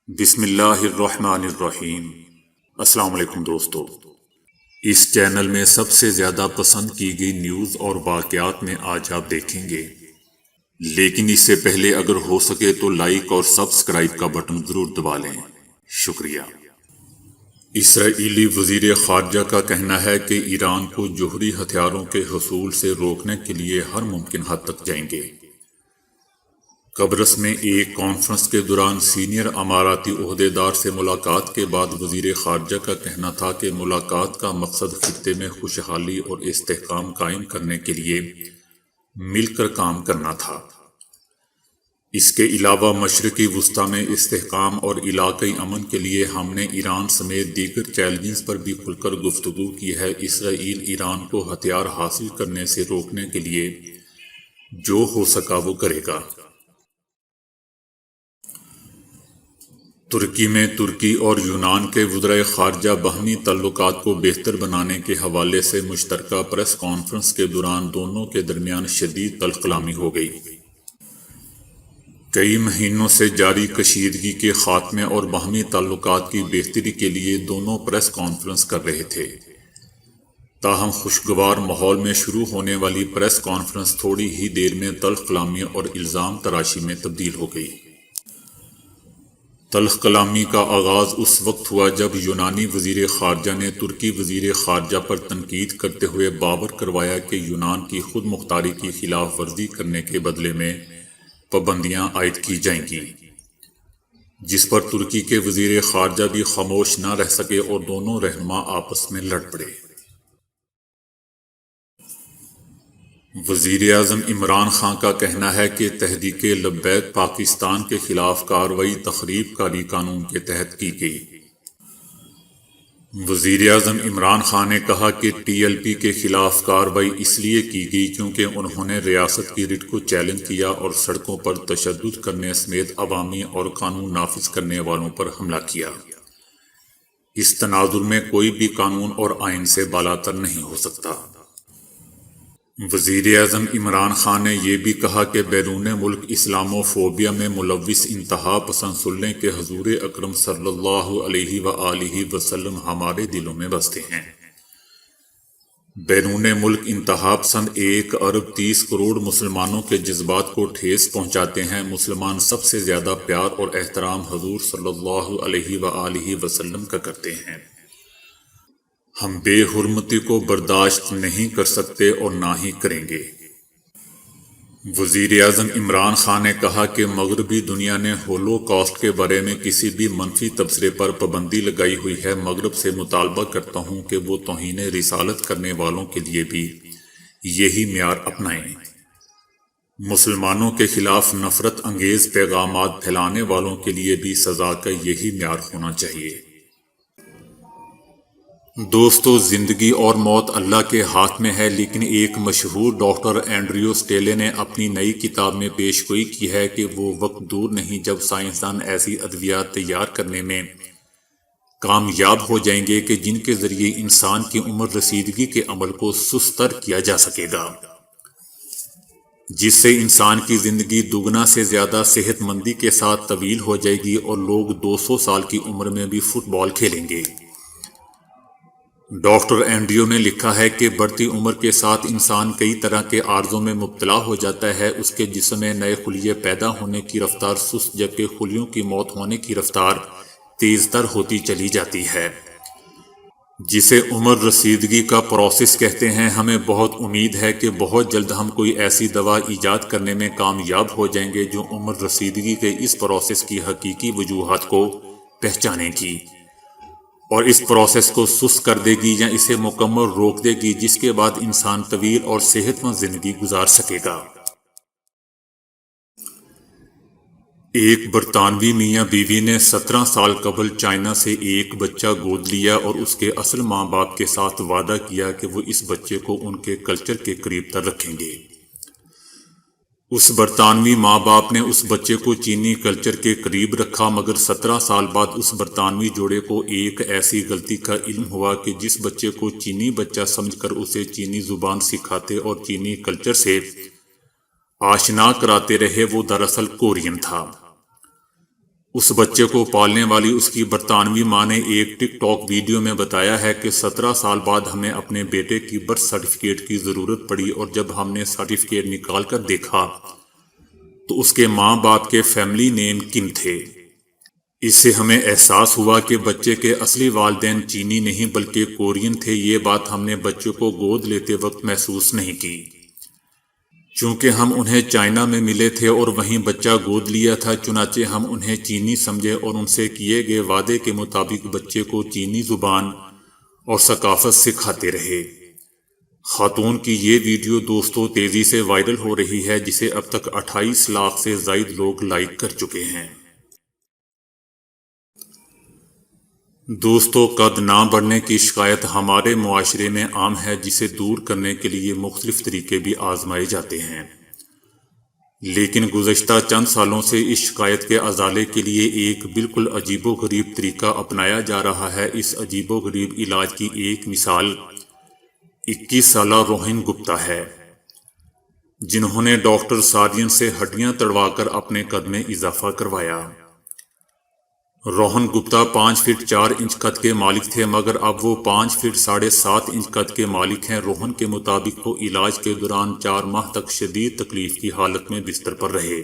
بسم اللہ الرحمن الرحیم۔ السلام علیکم دوستو، اس چینل میں سب سے زیادہ پسند کی گئی نیوز اور واقعات میں آج آپ دیکھیں گے، لیکن اس سے پہلے اگر ہو سکے تو لائک اور سبسکرائب کا بٹن ضرور دبا لیں، شکریہ۔ اسرائیلی وزیر خارجہ کا کہنا ہے کہ ایران کو جوہری ہتھیاروں کے حصول سے روکنے کے لیے ہر ممکن حد تک جائیں گے۔ قبرص میں ایک کانفرنس کے دوران سینئر اماراتی عہدیدار سے ملاقات کے بعد وزیر خارجہ کا کہنا تھا کہ ملاقات کا مقصد خطے میں خوشحالی اور استحکام قائم کرنے کے لیے مل کر کام کرنا تھا۔ اس کے علاوہ مشرقی وسطی میں استحکام اور علاقائی امن کے لیے ہم نے ایران سمیت دیگر چیلنجز پر بھی کھل کر گفتگو کی ہے۔ اسرائیل ایران کو ہتھیار حاصل کرنے سے روکنے کے لیے جو ہو سکا وہ کرے گا۔ ترکی میں ترکی اور یونان کے وزرائے خارجہ باہمی تعلقات کو بہتر بنانے کے حوالے سے مشترکہ پریس کانفرنس کے دوران دونوں کے درمیان شدید تلخ کلامی ہو گئی۔ کئی مہینوں سے جاری کشیدگی کے خاتمے اور باہمی تعلقات کی بہتری کے لیے دونوں پریس کانفرنس کر رہے تھے، تاہم خوشگوار ماحول میں شروع ہونے والی پریس کانفرنس تھوڑی ہی دیر میں تلخ کلامی اور الزام تراشی میں تبدیل ہو گئی۔ تلخ کلامی کا آغاز اس وقت ہوا جب یونانی وزیر خارجہ نے ترکی وزیر خارجہ پر تنقید کرتے ہوئے باور کروایا کہ یونان کی خود مختاری کی خلاف ورزی کرنے کے بدلے میں پابندیاں عائد کی جائیں گی، جس پر ترکی کے وزیر خارجہ بھی خاموش نہ رہ سکے اور دونوں رہنما آپس میں لڑ پڑے۔ وزیر اعظم عمران خان کا کہنا ہے کہ تحریک لبیک پاکستان کے خلاف کارروائی تخریب کاری قانون کے تحت کی گئی۔ وزیر اعظم عمران خان نے کہا کہ ٹی ایل پی کے خلاف کارروائی اس لیے کی گئی کیونکہ انہوں نے ریاست کی ریٹ کو چیلنج کیا اور سڑکوں پر تشدد کرنے سمیت عوامی اور قانون نافذ کرنے والوں پر حملہ کیا۔ اس تناظر میں کوئی بھی قانون اور آئین سے بالاتر نہیں ہو سکتا۔ وزیر اعظم عمران خان نے یہ بھی کہا کہ بیرون ملک اسلامو فوبیا میں ملوث انتہا پسند سلنے کے حضور اکرم صلی اللہ علیہ وآلہ وسلم ہمارے دلوں میں بستے ہیں۔ بیرون ملک انتہا پسند 1 ارب 30 کروڑ مسلمانوں کے جذبات کو ٹھیس پہنچاتے ہیں۔ مسلمان سب سے زیادہ پیار اور احترام حضور صلی اللہ علیہ وآلہ وسلم کا کرتے ہیں۔ ہم بے حرمتی کو برداشت نہیں کر سکتے اور نہ ہی کریں گے۔ وزیر اعظم عمران خان نے کہا کہ مغربی دنیا نے ہولوکاسٹ کے بارے میں کسی بھی منفی تبصرے پر پابندی لگائی ہوئی ہے۔ مغرب سے مطالبہ کرتا ہوں کہ وہ توہین رسالت کرنے والوں کے لیے بھی یہی معیار اپنائیں۔ مسلمانوں کے خلاف نفرت انگیز پیغامات پھیلانے والوں کے لیے بھی سزا کا یہی معیار ہونا چاہیے۔ دوستو، زندگی اور موت اللہ کے ہاتھ میں ہے، لیکن ایک مشہور ڈاکٹر اینڈریو سٹیلے نے اپنی نئی کتاب میں پیش گوئی کی ہے کہ وہ وقت دور نہیں جب سائنسدان ایسی ادویات تیار کرنے میں کامیاب ہو جائیں گے کہ جن کے ذریعے انسان کی عمر رسیدگی کے عمل کو سستر کیا جا سکے گا، جس سے انسان کی زندگی دگنا سے زیادہ صحت مندی کے ساتھ طویل ہو جائے گی اور لوگ 200 سال کی عمر میں بھی فٹ بال کھیلیں گے۔ ڈاکٹر اینڈریو نے لکھا ہے کہ بڑھتی عمر کے ساتھ انسان کئی طرح کے عارضوں میں مبتلا ہو جاتا ہے۔ اس کے جسم میں نئے خلیے پیدا ہونے کی رفتار سست جبکہ خلیوں کی موت ہونے کی رفتار تیز تر ہوتی چلی جاتی ہے، جسے عمر رسیدگی کا پروسیس کہتے ہیں۔ ہمیں بہت امید ہے کہ بہت جلد ہم کوئی ایسی دوا ایجاد کرنے میں کامیاب ہو جائیں گے جو عمر رسیدگی کے اس پروسیس کی حقیقی وجوہات کو پہچانے گی اور اس پروسیس کو سست کر دے گی یا اسے مکمل روک دے گی، جس کے بعد انسان طویل اور صحت مند زندگی گزار سکے گا۔ ایک برطانوی میاں بیوی نے 17 سال قبل چائنا سے ایک بچہ گود لیا اور اس کے اصل ماں باپ کے ساتھ وعدہ کیا کہ وہ اس بچے کو ان کے کلچر کے قریب تر رکھیں گے۔ اس برطانوی ماں باپ نے اس بچے کو چینی کلچر کے قریب رکھا، مگر 17 سال بعد اس برطانوی جوڑے کو ایک ایسی غلطی کا علم ہوا کہ جس بچے کو چینی بچہ سمجھ کر اسے چینی زبان سکھاتے اور چینی کلچر سے آشنا کراتے رہے وہ دراصل کورین تھا۔ اس بچے کو پالنے والی اس کی برطانوی ماں نے ایک ٹک ٹاک ویڈیو میں بتایا ہے کہ 17 سال بعد ہمیں اپنے بیٹے کی برتھ سرٹیفکیٹ کی ضرورت پڑی اور جب ہم نے سرٹیفکیٹ نکال کر دیکھا تو اس کے ماں باپ کے فیملی نیم کن تھے۔ اس سے ہمیں احساس ہوا کہ بچے کے اصلی والدین چینی نہیں بلکہ کورین تھے۔ یہ بات ہم نے بچوں کو گود لیتے وقت محسوس نہیں کی، چونکہ ہم انہیں چائنا میں ملے تھے اور وہیں بچہ گود لیا تھا، چنانچہ ہم انہیں چینی سمجھے اور ان سے کیے گئے وعدے کے مطابق بچے کو چینی زبان اور ثقافت سکھاتے رہے۔ خاتون کی یہ ویڈیو دوستوں تیزی سے وائرل ہو رہی ہے، جسے اب تک 28 لاکھ سے زائد لوگ لائک کر چکے ہیں۔ دوستوں، قد نہ بڑھنے کی شکایت ہمارے معاشرے میں عام ہے، جسے دور کرنے کے لیے مختلف طریقے بھی آزمائے جاتے ہیں، لیکن گزشتہ چند سالوں سے اس شکایت کے ازالے کے لیے ایک بالکل عجیب و غریب طریقہ اپنایا جا رہا ہے۔ اس عجیب و غریب علاج کی ایک مثال 21 سالہ روہن گپتا ہے، جنہوں نے ڈاکٹر سارجن سے ہڈیاں تڑوا کر اپنے قد میں اضافہ کروایا۔ روہن گپتا 5 فٹ 4 انچ قد کے مالک تھے، مگر اب وہ 5 فٹ 7.5 انچ قد کے مالک ہیں۔ روہن کے مطابق وہ علاج کے دوران 4 ماہ تک شدید تکلیف کی حالت میں بستر پر رہے،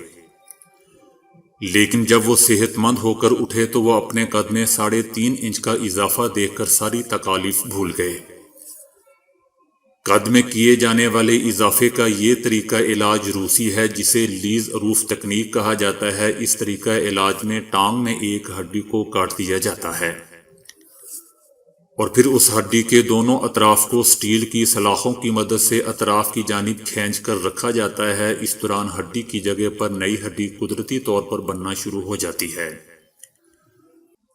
لیکن جب وہ صحت مند ہو کر اٹھے تو وہ اپنے قد میں 3.5 انچ کا اضافہ دیکھ کر ساری تکالیف بھول گئے۔ قد میں کیے جانے والے اضافے کا یہ طریقہ علاج روسی ہے، جسے لیز عروف تکنیک کہا جاتا ہے۔ اس طریقہ علاج میں ٹانگ میں ایک ہڈی کو کاٹ دیا جاتا ہے اور پھر اس ہڈی کے دونوں اطراف کو سٹیل کی سلاخوں کی مدد سے اطراف کی جانب کھینچ کر رکھا جاتا ہے۔ اس دوران ہڈی کی جگہ پر نئی ہڈی قدرتی طور پر بننا شروع ہو جاتی ہے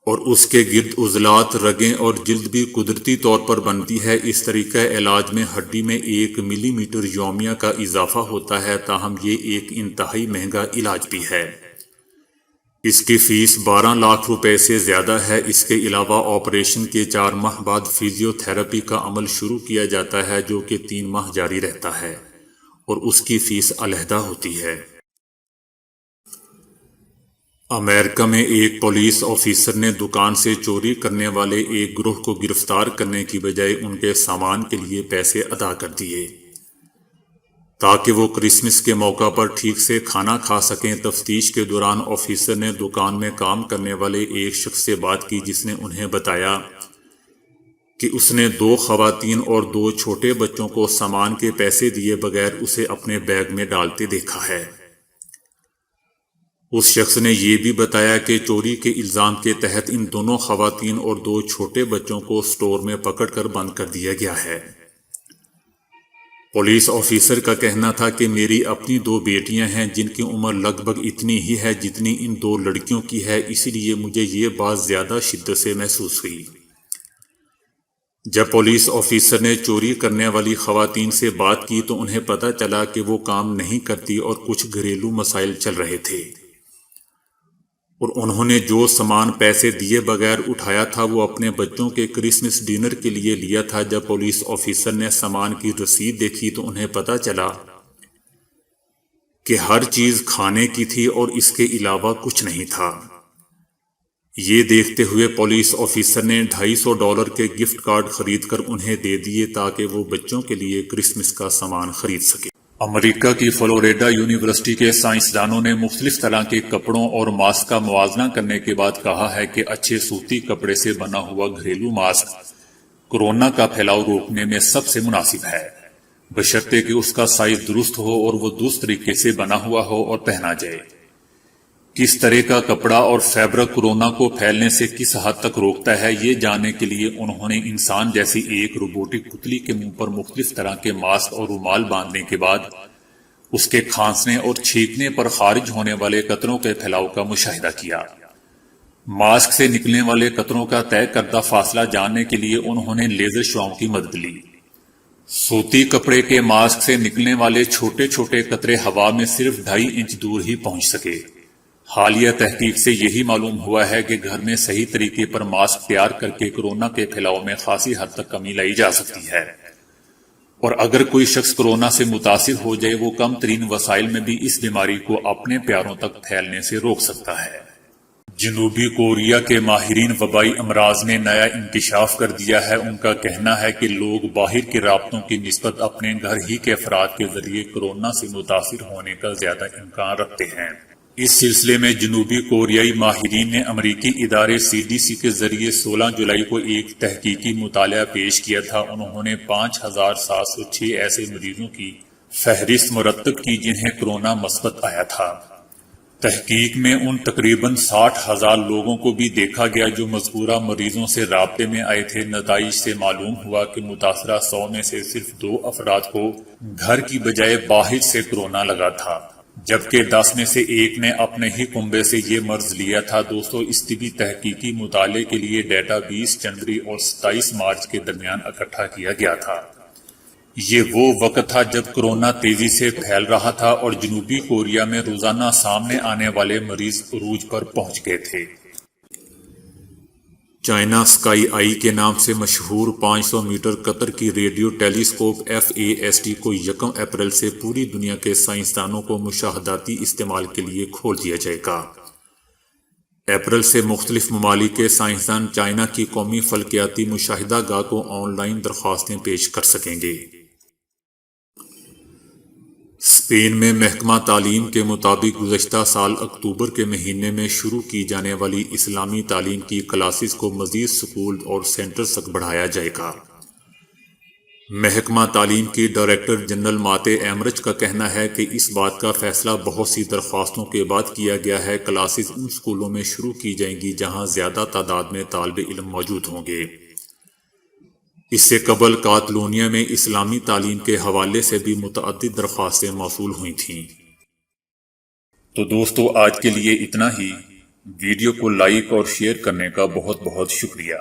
اور اس کے گرد عضلات، رگیں اور جلد بھی قدرتی طور پر بنتی ہے۔ اس طریقہ علاج میں ہڈی میں 1 ملی میٹر یومیہ کا اضافہ ہوتا ہے، تاہم یہ ایک انتہائی مہنگا علاج بھی ہے۔ اس کی فیس 12 لاکھ روپے سے زیادہ ہے۔ اس کے علاوہ آپریشن کے 4 ماہ بعد فزیو تھراپی کا عمل شروع کیا جاتا ہے، جو کہ 3 ماہ جاری رہتا ہے اور اس کی فیس علیحدہ ہوتی ہے۔ امریکہ میں ایک پولیس آفیسر نے دکان سے چوری کرنے والے ایک گروہ کو گرفتار کرنے کی بجائے ان کے سامان کے لیے پیسے ادا کر دیے تاکہ وہ کرسمس کے موقع پر ٹھیک سے کھانا کھا سکیں۔ تفتیش کے دوران آفیسر نے دکان میں کام کرنے والے ایک شخص سے بات کی، جس نے انہیں بتایا کہ اس نے 2 خواتین اور 2 چھوٹے بچوں کو سامان کے پیسے دیے بغیر اسے اپنے بیگ میں ڈالتے دیکھا ہے۔ اس شخص نے یہ بھی بتایا کہ چوری کے الزام کے تحت ان دونوں خواتین اور 2 چھوٹے بچوں کو سٹور میں پکڑ کر بند کر دیا گیا ہے۔ پولیس آفیسر کا کہنا تھا کہ میری اپنی 2 بیٹیاں ہیں، جن کی عمر لگ بھگ اتنی ہی ہے جتنی ان 2 لڑکیوں کی ہے، اسی لیے مجھے یہ بات زیادہ شدت سے محسوس ہوئی۔ جب پولیس آفیسر نے چوری کرنے والی خواتین سے بات کی تو انہیں پتہ چلا کہ وہ کام نہیں کرتی اور کچھ گھریلو مسائل چل رہے تھے، اور انہوں نے جو سامان پیسے دیے بغیر اٹھایا تھا وہ اپنے بچوں کے کرسمس ڈنر کے لیے لیا تھا۔ جب پولیس آفیسر نے سامان کی رسید دیکھی تو انہیں پتہ چلا کہ ہر چیز کھانے کی تھی اور اس کے علاوہ کچھ نہیں تھا۔ یہ دیکھتے ہوئے پولیس آفیسر نے $250 کے گفٹ کارڈ خرید کر انہیں دے دیے تاکہ وہ بچوں کے لیے کرسمس کا سامان خرید سکے۔ امریکہ کی فلوریڈا یونیورسٹی کے سائنسدانوں نے مختلف طرح کے کپڑوں اور ماسک کا موازنہ کرنے کے بعد کہا ہے کہ اچھے سوتی کپڑے سے بنا ہوا گھریلو ماسک کورونا کا پھیلاؤ روکنے میں سب سے مناسب ہے، بشرطے کہ اس کا سائز درست ہو اور وہ درست طریقے سے بنا ہوا ہو اور پہنا جائے۔ کس طرح کا کپڑا اور فیبرک کورونا کو پھیلنے سے کس حد تک روکتا ہے، یہ جاننے کے لیے انہوں نے انسان جیسی ایک روبوٹک پتلی کے منہ پر مختلف طرح کے ماسک اور رومال باندھنے کے بعد اس کے کھانسنے اور چھینکنے پر خارج ہونے والے قطروں کے پھیلاؤ کا مشاہدہ کیا۔ ماسک سے نکلنے والے قطروں کا طے کردہ فاصلہ جاننے کے لیے انہوں نے لیزر شعاؤں کی مدد لی۔ سوتی کپڑے کے ماسک سے نکلنے والے چھوٹے چھوٹے قطرے ہوا میں صرف 2.5 انچ دور ہی پہنچ سکے۔ حالیہ تحقیق سے یہی معلوم ہوا ہے کہ گھر میں صحیح طریقے پر ماسک تیار کر کے کورونا کے پھیلاؤ میں خاصی حد تک کمی لائی جا سکتی ہے، اور اگر کوئی شخص کورونا سے متاثر ہو جائے وہ کم ترین وسائل میں بھی اس بیماری کو اپنے پیاروں تک پھیلنے سے روک سکتا ہے۔ جنوبی کوریا کے ماہرین وبائی امراض نے نیا انکشاف کر دیا ہے۔ ان کا کہنا ہے کہ لوگ باہر کے رابطوں کی نسبت اپنے گھر ہی کے افراد کے ذریعے کورونا سے متاثر ہونے کا زیادہ امکان رکھتے ہیں۔ اس سلسلے میں جنوبی کوریائی ماہرین نے امریکی ادارے CDC کے ذریعے 16 جولائی کو ایک تحقیقی مطالعہ پیش کیا تھا۔ انہوں نے 5706 ایسے مریضوں کی فہرست مرتب کی جنہیں کورونا مثبت آیا تھا۔ تحقیق میں ان تقریباً 60,000 لوگوں کو بھی دیکھا گیا جو مذکورہ مریضوں سے رابطے میں آئے تھے۔ نتائج سے معلوم ہوا کہ متاثرہ 100 میں سے صرف 2 افراد کو گھر کی بجائے باہر سے کورونا لگا تھا، جبکہ 10 میں سے 1 نے اپنے ہی کنبے سے یہ مرض لیا تھا۔ دوستو، اس طبی تحقیقی مطالعے کے لیے ڈیٹا 20 جنوری اور 27 مارچ کے درمیان اکٹھا کیا گیا تھا۔ یہ وہ وقت تھا جب کورونا تیزی سے پھیل رہا تھا اور جنوبی کوریا میں روزانہ سامنے آنے والے مریض عروج پر پہنچ گئے تھے۔ چائنا اسکائی آئی کے نام سے مشہور 500 میٹر قطر کی ریڈیو ٹیلیسکوپ FAST کو 1 اپریل سے پوری دنیا کے سائنسدانوں کو مشاہداتی استعمال کے لیے کھول دیا جائے گا۔ اپریل سے مختلف ممالک کے سائنسدان چائنا کی قومی فلکیاتی مشاہدہ گاہ کو آن لائن درخواستیں پیش کر سکیں گے۔ اسپین میں محکمہ تعلیم کے مطابق گزشتہ سال اکتوبر کے مہینے میں شروع کی جانے والی اسلامی تعلیم کی کلاسز کو مزید اسکول اور سینٹرز تک بڑھایا جائے گا۔ محکمہ تعلیم کی ڈائریکٹر جنرل ماتے ایمرچ کا کہنا ہے کہ اس بات کا فیصلہ بہت سی درخواستوں کے بعد کیا گیا ہے۔ کلاسز ان اسکولوں میں شروع کی جائیں گی جہاں زیادہ تعداد میں طالب علم موجود ہوں گے۔ اس سے قبل کاتالونیا میں اسلامی تعلیم کے حوالے سے بھی متعدد درخواستیں موصول ہوئی تھیں۔ تو دوستو، آج کے لیے اتنا ہی۔ ویڈیو کو لائک اور شیئر کرنے کا بہت بہت شکریہ۔